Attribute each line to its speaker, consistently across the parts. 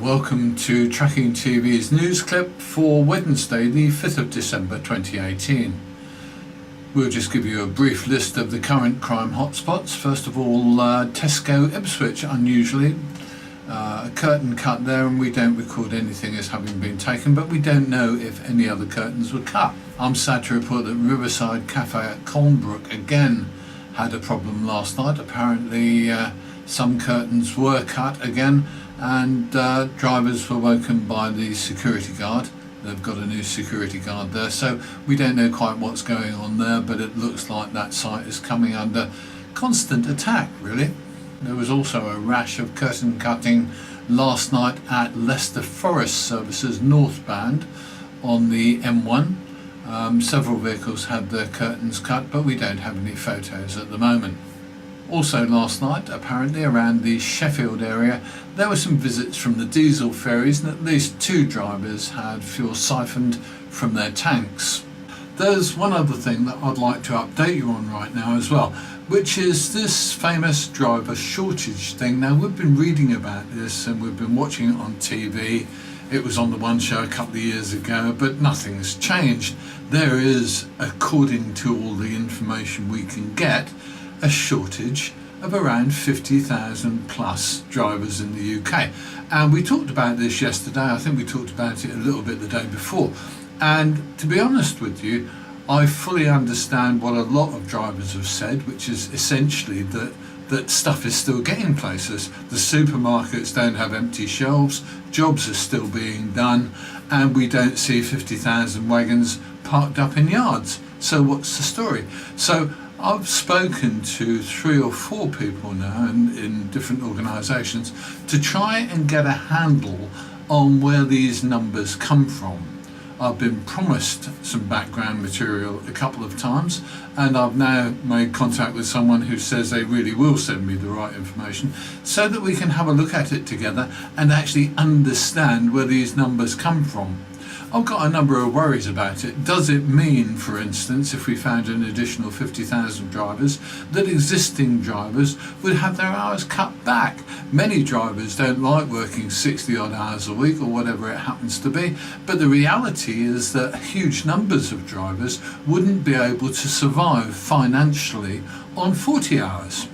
Speaker 1: welcome to Tracking TV's news clip for Wednesday the 5th of December 2018. We'll just give you a brief list of the current crime hotspots. First of all, Tesco Ipswich, unusually. A curtain cut there, and we don't record anything as having been taken, but we don't know if any other curtains were cut. I'm sad to report that Riverside Cafe at Colnbrook again had a problem last night. Apparently some curtains were cut again, and drivers were woken by the security guard. They've got a new security guard there, so we don't know quite what's going on there, but it looks like that site is coming under constant attack, really. There was also a rash of curtain cutting last night at Leicester Forest Services northbound on the M1. Several vehicles had their curtains cut, but we don't have any photos at the moment. Also last night, apparently around the Sheffield area, there were some visits from the diesel ferries, and at least 2 drivers had fuel siphoned from their tanks. There's one other thing that I'd like to update you on right now as well, which is this famous driver shortage thing. Now, we've been reading about this and we've been watching it on TV. It was on the One Show a couple of years ago, but nothing's changed. There is, according to all the information we can get, a shortage of around 50,000 plus drivers in the UK. And we talked about this yesterday. I think we talked about it a little bit the day before. And to be honest with you, I fully understand what a lot of drivers have said, which is essentially that stuff is still getting places. The supermarkets don't have empty shelves, jobs are still being done, and we don't see 50,000 wagons parked up in yards. So what's the story? So I've spoken to 3 or 4 people now in different organisations to try and get a handle on where these numbers come from. I've been promised some background material a couple of times, and I've now made contact with someone who says they really will send me the right information so that we can have a look at it together and actually understand where these numbers come from. I've got a number of worries about it. Does it mean, for instance, if we found an additional 50,000 drivers, that existing drivers would have their hours cut back? Many drivers don't like working 60 odd hours a week or whatever it happens to be, but the reality is that huge numbers of drivers wouldn't be able to survive financially on 40 hours.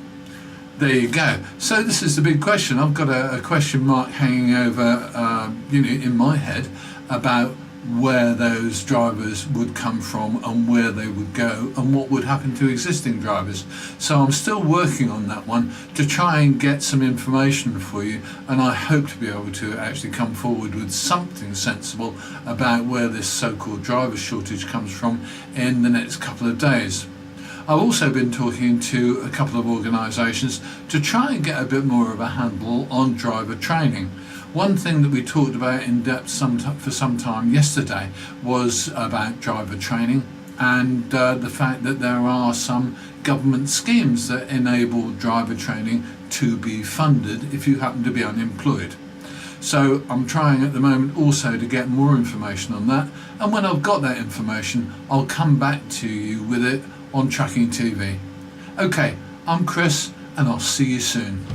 Speaker 1: There you go. So this is the big question. I've got a question mark hanging over in my head about where those drivers would come from and where they would go and what would happen to existing drivers. So I'm still working on that one to try and get some information for you, and I hope to be able to actually come forward with something sensible about where this so-called driver shortage comes from in the next couple of days. I've also been talking to a couple of organisations to try and get a bit more of a handle on driver training. One thing that we talked about in depth for some time yesterday was about driver training and the fact that there are some government schemes that enable driver training to be funded if you happen to be unemployed. So I'm trying at the moment also to get more information on that, and when I've got that information I'll come back to you with it on Tracking TV. Okay, I'm Chris and I'll see you soon.